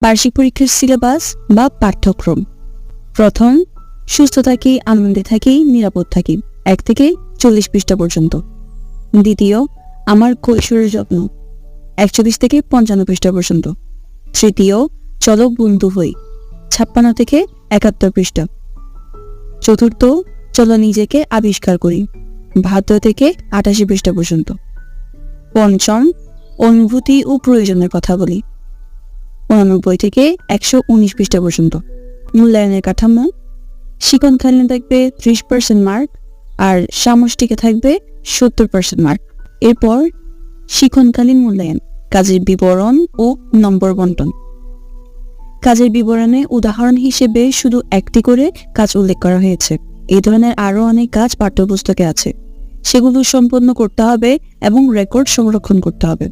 বার্ষিক পরীক্ষার সিলেবাস বা পাঠ্যক্রম। প্রথম, সুস্থ থাকি, আনন্দে থাকি, নিরাপদ থাকি, 1 থেকে 40 পৃষ্ঠা পর্যন্ত। দ্বিতীয়, আমার কৈশোরের যত্ন, 41 থেকে 55 পৃষ্ঠা পর্যন্ত। তৃতীয়, চলো বন্ধু হই, 56 থেকে 71 পৃষ্ঠা। চতুর্থ, চলো নিজেকে আবিষ্কার করি, 72 থেকে 88 পৃষ্ঠা পর্যন্ত। পঞ্চম, অনুভূতি ও প্রয়োজনের কথা বলি, 89 থেকে 119 পৃষ্ঠা পর্যন্ত। মূল্যায়নের কাঠামো, শিক্ষণকালীন থাকবে 30% মার্ক আর সামষ্টিকে থাকবে 70% মার্ক। এরপর শিক্ষণকালীন মূল্যায়ন, কাজের বিবরণ ও নম্বর বন্টন। কাজের বিবরণে উদাহরণ হিসেবে শুধু একটি করে কাজ উল্লেখ করা হয়েছে। এই ধরনের আরও অনেক কাজ পাঠ্যপুস্তকে আছে, সেগুলো সম্পন্ন করতে হবে এবং রেকর্ড সংরক্ষণ করতে হবে।